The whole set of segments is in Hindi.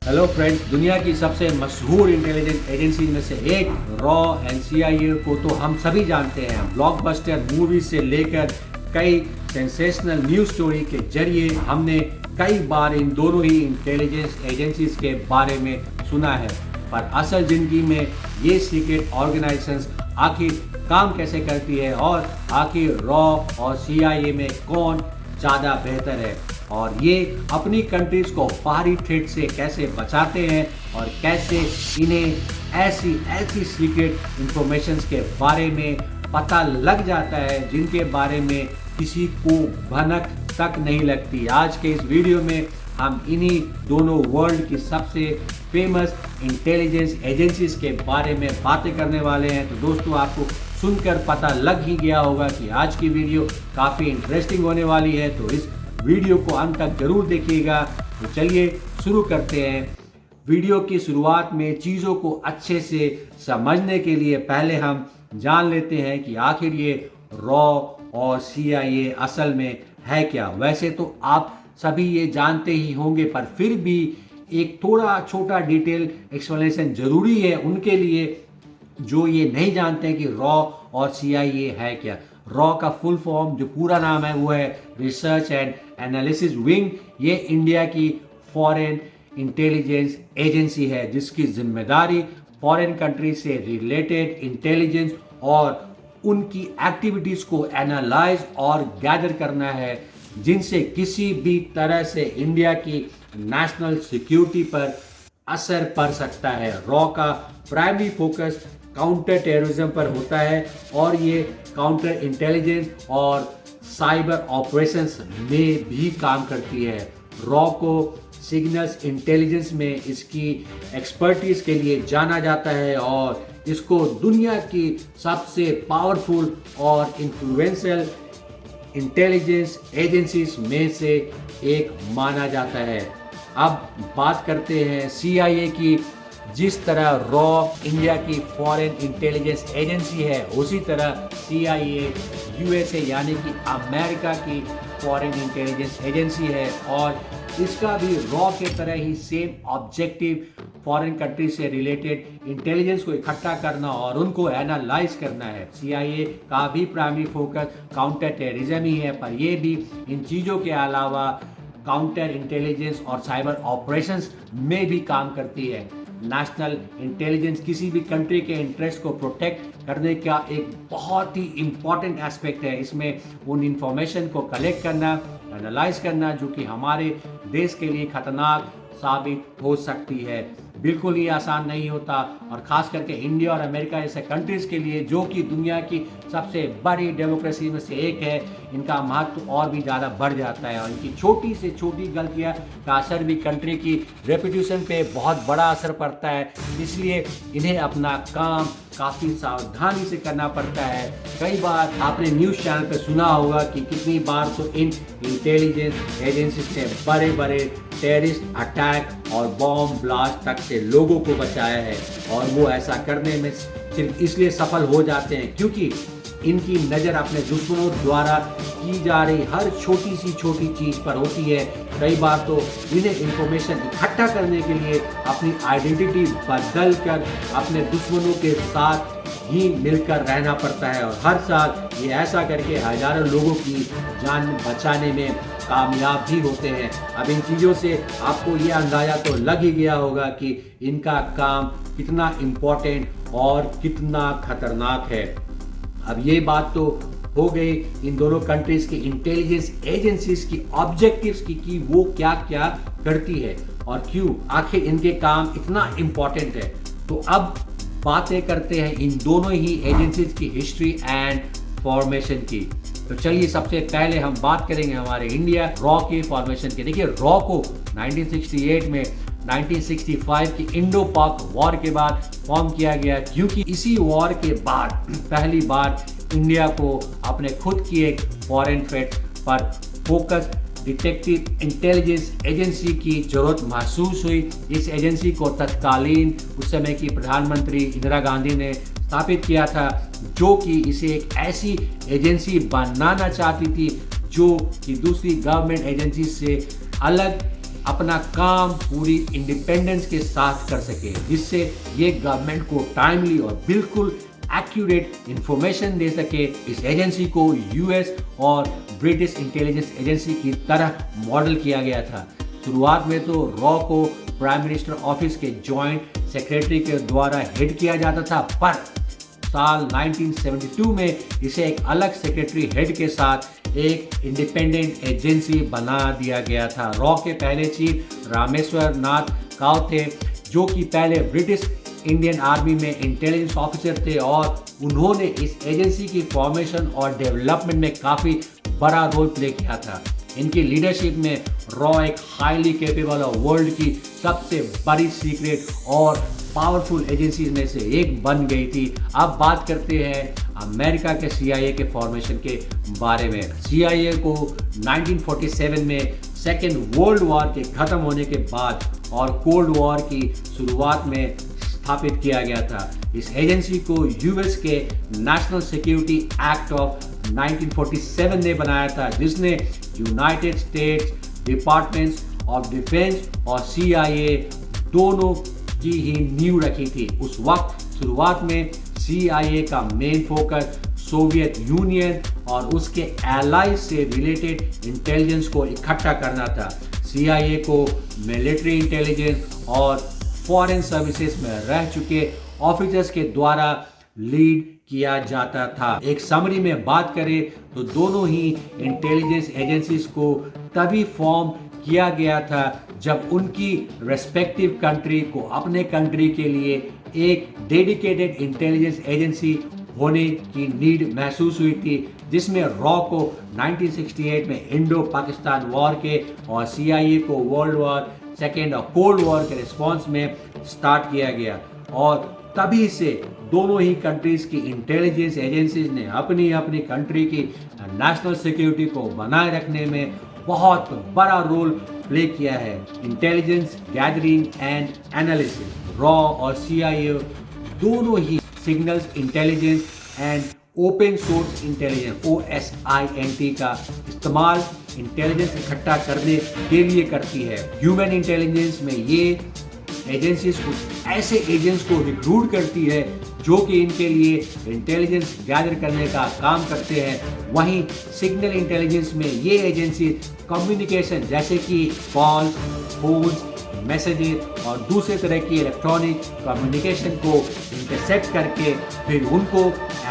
हेलो फ्रेंड्स, दुनिया की सबसे मशहूर इंटेलिजेंस एजेंसी में से एक रॉ एंड सीआईए को तो हम सभी जानते हैं। ब्लॉकबस्टर मूवी से लेकर कई सेंसेशनल न्यूज स्टोरी के जरिए हमने कई बार इन दोनों ही इंटेलिजेंस एजेंसीज के बारे में सुना है, पर असल जिंदगी में ये सीक्रेट ऑर्गेनाइजेशंस आखिर काम कैसे करती है और आखिर रॉ और सीआईए में कौन ज़्यादा बेहतर है और ये अपनी कंट्रीज को बाहरी थ्रेट से कैसे बचाते हैं और कैसे इन्हें ऐसी सीक्रेट इंफॉर्मेशंस के बारे में पता लग जाता है जिनके बारे में किसी को भनक तक नहीं लगती। आज के इस वीडियो में हम इन्हीं दोनों वर्ल्ड की सबसे फेमस इंटेलिजेंस एजेंसीज के बारे में बातें करने वाले हैं। तो दोस्तों, आपको सुनकर पता लग ही गया होगा कि आज की वीडियो काफ़ी इंटरेस्टिंग होने वाली है, तो इस वीडियो को अंत तक जरूर देखिएगा। तो चलिए शुरू करते हैं। वीडियो की शुरुआत में चीज़ों को अच्छे से समझने के लिए पहले हम जान लेते हैं कि आखिर ये रॉ और सीआईए असल में है क्या। वैसे तो आप सभी ये जानते ही होंगे, पर फिर भी एक थोड़ा छोटा डिटेल एक्सप्लेनेशन ज़रूरी है उनके लिए जो ये नहीं जानते हैं कि रॉ और सीआईए है क्या। रॉ का फुल फॉर्म जो पूरा नाम है वो है रिसर्च एंड एनालिसिस विंग। ये इंडिया की फॉरेन इंटेलिजेंस एजेंसी है जिसकी जिम्मेदारी फॉरेन कंट्री से रिलेटेड इंटेलिजेंस और उनकी एक्टिविटीज़ को एनालाइज और गैदर करना है जिनसे किसी भी तरह से इंडिया की नेशनल सिक्योरिटी पर असर पड़ सकता है। रॉ का प्राइमरी फोकस काउंटर टेररिज्म पर होता है और ये काउंटर इंटेलिजेंस और साइबर ऑपरेशंस में भी काम करती है। रॉ को सिग्नल्स इंटेलिजेंस में इसकी एक्सपर्टीज के लिए जाना जाता है और इसको दुनिया की सबसे पावरफुल और इन्फ्लुएंशियल इंटेलिजेंस एजेंसीज में से एक माना जाता है। अब बात करते हैं सीआईए की। जिस तरह रॉ इंडिया की फॉरेन इंटेलिजेंस एजेंसी है, उसी तरह सीआईए यूएसए यानी कि अमेरिका की फॉरेन इंटेलिजेंस एजेंसी है और इसका भी रॉ के तरह ही सेम ऑब्जेक्टिव फॉरेन कंट्री से रिलेटेड इंटेलिजेंस को इकट्ठा करना और उनको एनालाइज करना है। सीआईए का भी प्राइमरी फोकस काउंटर टेररिज्म ही है, पर यह भी इन चीज़ों के अलावा काउंटर इंटेलिजेंस और साइबर ऑपरेशंस में भी काम करती है। नेशनल इंटेलिजेंस किसी भी कंट्री के इंटरेस्ट को प्रोटेक्ट करने का एक बहुत ही इम्पॉर्टेंट एस्पेक्ट है। इसमें उन इंफॉर्मेशन को कलेक्ट करना, एनालाइज करना जो कि हमारे देश के लिए खतरनाक साबित हो सकती है। बिल्कुल ही आसान नहीं होता और ख़ास करके इंडिया और अमेरिका जैसे कंट्रीज़ के लिए जो कि दुनिया की सबसे बड़ी डेमोक्रेसी में से एक है, इनका महत्व और भी ज़्यादा बढ़ जाता है और इनकी छोटी से छोटी गलतियाँ का असर भी कंट्री की रेपुटेशन पे बहुत बड़ा असर पड़ता है। इसलिए इन्हें अपना काम काफ़ी सावधानी से करना पड़ता है। कई बार आपने न्यूज़ चैनल पर सुना होगा कि कितनी बार तो इन इंटेलिजेंस एजेंसीज ने बड़े बड़े टेररिस्ट अटैक और बॉम्ब ब्लास्ट तक से लोगों को बचाया है और वो ऐसा करने में सिर्फ इसलिए सफल हो जाते हैं क्योंकि इनकी नज़र अपने दुश्मनों द्वारा की जा रही हर छोटी सी छोटी चीज़ पर होती है। कई बार तो इन्हें इंफॉर्मेशन इकट्ठा करने के लिए अपनी आइडेंटिटी बदल कर अपने दुश्मनों के साथ ही मिलकर रहना पड़ता है और हर साल ये ऐसा करके हजारों लोगों की जान बचाने में कामयाब भी होते हैं। अब इन चीज़ों से आपको ये अंदाज़ा तो लग ही गया होगा कि इनका काम कितना इम्पोर्टेंट और कितना खतरनाक है। अब ये बात तो हो गई इन दोनों कंट्रीज़ की इंटेलिजेंस एजेंसीज की ऑब्जेक्टिव्स की कि वो क्या क्या करती है और क्यों आखिर इनके काम इतना इम्पोर्टेंट है। तो अब बातें करते हैं इन दोनों ही एजेंसीज की हिस्ट्री एंड फॉर्मेशन की। तो चलिए सबसे पहले हम बात करेंगे हमारे इंडिया रॉ की फॉर्मेशन की। देखिए, रॉ को 1968 में 1965 की इंडो पाक वॉर के बाद फॉर्म किया गया क्योंकि इसी वॉर के बाद पहली बार इंडिया को अपने खुद की एक फॉरेन थ्रेट पर फोकस डिटेक्टिव इंटेलिजेंस एजेंसी की जरूरत महसूस हुई। इस एजेंसी को तत्कालीन उस समय की प्रधानमंत्री इंदिरा गांधी ने स्थापित किया था जो कि इसे एक ऐसी एजेंसी बनाना चाहती थी जो कि दूसरी गवर्नमेंट एजेंसी से अलग अपना काम पूरी इंडिपेंडेंस के साथ कर सके, जिससे ये गवर्नमेंट को टाइमली और बिल्कुल एक्यूरेट इंफॉर्मेशन दे सके। इस एजेंसी को यूएस और ब्रिटिश इंटेलिजेंस एजेंसी की तरह मॉडल किया गया था। शुरुआत में तो रॉ को प्राइम मिनिस्टर ऑफिस के जॉइंट सेक्रेटरी के द्वारा हेड किया जाता था, पर साल 1972 में इसे एक अलग सेक्रेटरी हेड के साथ एक इंडिपेंडेंट एजेंसी बना दिया गया था। रॉ के पहले चीफ रामेश्वर नाथ काव थे, जो कि पहले ब्रिटिश इंडियन आर्मी में इंटेलिजेंस ऑफिसर थे और उन्होंने इस एजेंसी की फॉर्मेशन और डेवलपमेंट में काफ़ी बड़ा रोल प्ले किया था। इनकी लीडरशिप में रॉ एक हाईली कैपेबल और वर्ल्ड की सबसे बड़ी सीक्रेट और पावरफुल एजेंसीज में से एक बन गई थी। अब बात करते हैं अमेरिका के CIA के फॉर्मेशन के बारे में। CIA को 1947 में सेकेंड वर्ल्ड वॉर के ख़त्म होने के बाद और कोल्ड वॉर की शुरुआत में स्थापित किया गया था। इस एजेंसी को यूएस के नेशनल सिक्योरिटी एक्ट ऑफ 1947 ने बनाया था, जिसने United states departments of defence और CIA दोनों की ही नींव रखी थी। उस वक्त शुरुआत में CIA का मेन फोकस सोवियत यूनियन और उसके एलाइज से रिलेटेड इंटेलिजेंस को इकट्ठा करना था। CIA को मिलिट्री इंटेलिजेंस और फॉरेन सर्विसेज में रह चुके ऑफिसर्स के द्वारा लीड किया जाता था। एक समरी में बात करें तो दोनों ही इंटेलिजेंस एजेंसीज को तभी फॉर्म किया गया था जब उनकी रेस्पेक्टिव कंट्री को अपने कंट्री के लिए एक डेडिकेटेड इंटेलिजेंस एजेंसी होने की नीड महसूस हुई थी, जिसमें रॉ को 1968 में इंडो पाकिस्तान वॉर के और CIA को वर्ल्ड वॉर सेकेंड और कोल्ड वॉर के रिस्पॉन्स में स्टार्ट किया गया। और तभी से दोनों ही कंट्रीज की इंटेलिजेंस एजेंसीज ने अपनी अपनी कंट्री की नेशनल सिक्योरिटी को बनाए रखने में बहुत बड़ा रोल प्ले किया है। इंटेलिजेंस गैदरिंग एंड एनालिसिस, रॉ और CIA दोनों ही signals intelligence and open source intelligence OSINT का इस्तेमाल इंटेलिजेंस इकट्ठा करने के लिए करती है। ह्यूमन इंटेलिजेंस में ये एजेंसीज कुछ ऐसे एजेंट्स को रिक्रूट करती है जो कि इनके लिए इंटेलिजेंस गैदर करने का काम करते हैं। वहीं सिग्नल इंटेलिजेंस में ये एजेंसी कम्युनिकेशन जैसे कि कॉल्स, फोन्स, मैसेजेस और दूसरे तरह की इलेक्ट्रॉनिक कम्युनिकेशन को इंटरसेप्ट करके फिर उनको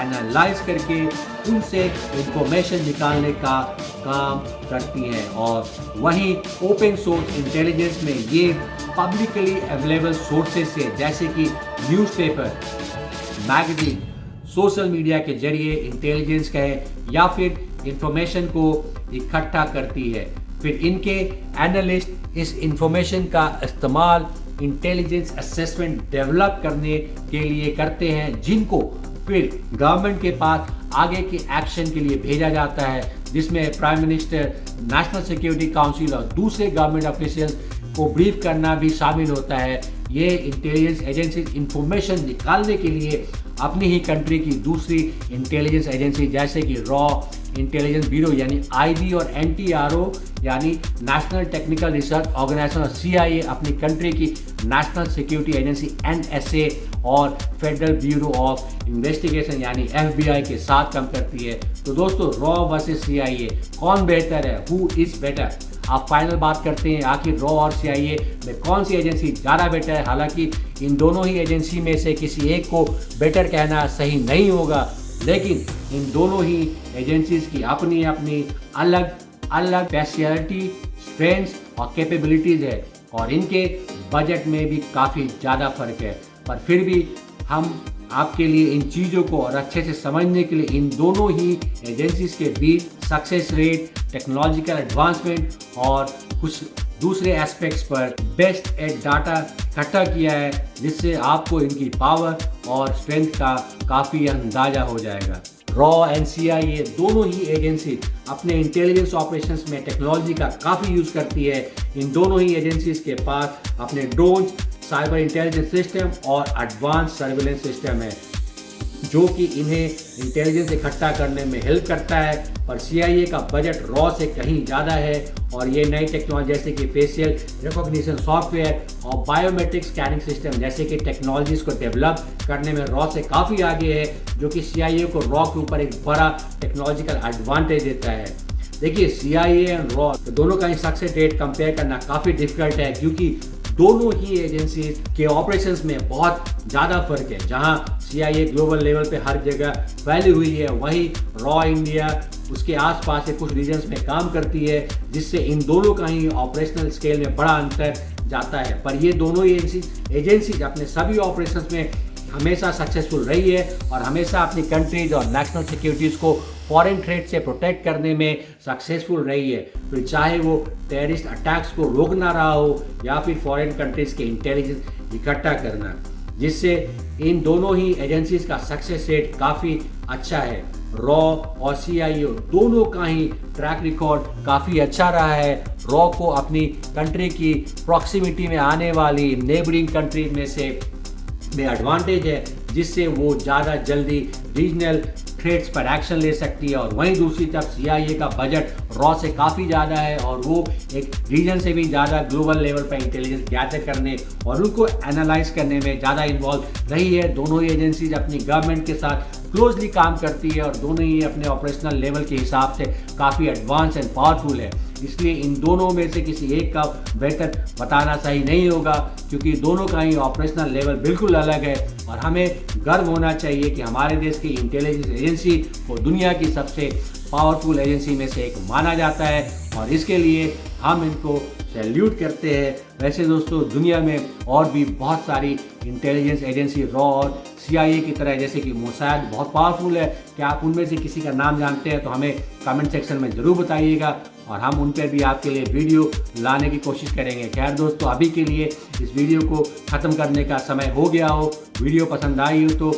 एनालाइज करके उनसे इंफॉर्मेशन निकालने का काम करती हैं। और वहीं ओपन सोर्स इंटेलिजेंस में ये पब्लिकली अवेलेबल सोर्सेज से जैसे कि न्यूज़पेपर, मैगजीन, सोशल मीडिया के जरिए इंटेलिजेंस कहें या फिर इंफॉर्मेशन को इकट्ठा करती है। फिर इनके एनालिस्ट इस इंफॉर्मेशन का इस्तेमाल इंटेलिजेंस असेसमेंट डेवलप करने के लिए करते हैं, जिनको फिर गवर्नमेंट के पास आगे के एक्शन के लिए भेजा जाता है, जिसमें prime minister, national security council और दूसरे गवर्नमेंट ऑफिशियल्स को ब्रीफ करना भी शामिल होता है। ये इंटेलिजेंस एजेंसी इंफॉर्मेशन निकालने के लिए अपनी ही कंट्री की दूसरी इंटेलिजेंस एजेंसी जैसे कि रॉ इंटेलिजेंस ब्यूरो यानी IB और NTRO यानी नेशनल टेक्निकल रिसर्च ऑर्गेनाइजेशन और CIA अपनी कंट्री की नेशनल सिक्योरिटी एजेंसी NSA और फेडरल ब्यूरो ऑफ इन्वेस्टिगेशन यानी FBI के साथ काम करती है। तो दोस्तों, रॉ वर्सेस CIA कौन बेहतर है? Who is better? आप फाइनल बात करते हैं आखिर रॉ और CIA में कौन सी एजेंसी ज़्यादा बेटर है। हालांकि इन दोनों ही एजेंसी में से किसी एक को बेटर कहना सही नहीं होगा, लेकिन इन दोनों ही एजेंसीज की अपनी अपनी अलग अलग स्पेशलिटी, स्ट्रेंथ्स और कैपेबिलिटीज़ है और इनके बजट में भी काफ़ी ज़्यादा फर्क है। पर फिर भी हम आपके लिए इन चीज़ों को और अच्छे से समझने के लिए इन दोनों ही एजेंसीज के बीच सक्सेस रेट, टेक्नोलॉजिकल एडवांसमेंट और कुछ दूसरे एस्पेक्ट्स पर बेस्ट एट डाटा इकट्ठा किया है, जिससे आपको इनकी पावर और स्ट्रेंथ का काफ़ी अंदाज़ा हो जाएगा। रॉ एंड CIA दोनों ही एजेंसी अपने इंटेलिजेंस ऑपरेशंस में टेक्नोलॉजी का काफ़ी यूज़ करती है। इन दोनों ही एजेंसीज के पास अपने ड्रोन, साइबर इंटेलिजेंस सिस्टम और एडवांस सर्विलेंस सिस्टम है। जो कि इन्हें इंटेलिजेंस इकट्ठा करने में हेल्प करता है। पर CIA का बजट रॉ से कहीं ज़्यादा है और ये नई टेक्नोलॉजी जैसे कि फेशियल रिकॉग्निशन सॉफ्टवेयर और बायोमेट्रिक स्कैनिंग सिस्टम जैसे कि टेक्नोलॉजीज़ को डेवलप करने में रॉ से काफ़ी आगे है, जो कि CIA को रॉ के ऊपर एक बड़ा टेक्नोलॉजिकल एडवांटेज देता है। देखिए, CIA एंड रॉ दोनों का ही सक्सेस रेट कंपेयर करना काफ़ी डिफिकल्ट है, क्योंकि दोनों ही एजेंसी के ऑपरेशंस में बहुत ज़्यादा फर्क है। जहां CIA ग्लोबल लेवल पे हर जगह फैली हुई है, वहीं रॉ इंडिया उसके आसपास के कुछ रीजन्स में काम करती है, जिससे इन दोनों का ही ऑपरेशनल स्केल में बड़ा अंतर जाता है। पर ये दोनों ही एजेंसीज अपने सभी ऑपरेशंस में हमेशा सक्सेसफुल रही है और हमेशा अपनी कंट्रीज और नेशनल सिक्योरिटीज़ को फॉरेन थ्रेट से प्रोटेक्ट करने में सक्सेसफुल रही है। फिर चाहे वो टेररिस्ट अटैक्स को रोकना रहा हो या फिर फॉरेन कंट्रीज़ के इंटेलिजेंस इकट्ठा करना, जिससे इन दोनों ही एजेंसीज का सक्सेस रेट काफ़ी अच्छा है। रॉ और CIA दोनों का ही ट्रैक रिकॉर्ड काफ़ी अच्छा रहा है। रॉ को अपनी कंट्री की प्रॉक्सिमिटी में आने वाली नेबरिंग कंट्रीज में एडवांटेज है, जिससे वो ज़्यादा जल्दी रीजनल थ्रेट्स पर एक्शन ले सकती है। और वहीं दूसरी तरफ CIA का बजट रॉ से काफ़ी ज़्यादा है और वो एक रीजन से भी ज़्यादा ग्लोबल लेवल पर इंटेलिजेंस गैदर करने और उनको एनालाइज करने में ज़्यादा इन्वॉल्व रही है। दोनों ही एजेंसीज अपनी गवर्नमेंट के साथ क्लोजली काम करती है और दोनों ही अपने ऑपरेशनल लेवल के हिसाब से काफ़ी एडवांस एंड पावरफुल है। इसलिए इन दोनों में से किसी एक का बेहतर बताना सही नहीं होगा, क्योंकि दोनों का ही ऑपरेशनल लेवल बिल्कुल अलग है। और हमें गर्व होना चाहिए कि हमारे देश की इंटेलिजेंस एजेंसी को दुनिया की सबसे पावरफुल एजेंसी में से एक माना जाता है और इसके लिए हम इनको सैल्यूट करते हैं। वैसे दोस्तों, दुनिया में और भी बहुत सारी इंटेलिजेंस एजेंसी रॉ और CIA की तरह जैसे कि मोसाद बहुत पावरफुल है। क्या आप उनमें से किसी का नाम जानते हैं तो हमें कमेंट सेक्शन में ज़रूर बताइएगा और हम उन पर भी आपके लिए वीडियो लाने की कोशिश करेंगे। खैर दोस्तों, अभी के लिए इस वीडियो को ख़त्म करने का समय हो गया हो। वीडियो पसंद आई हो तो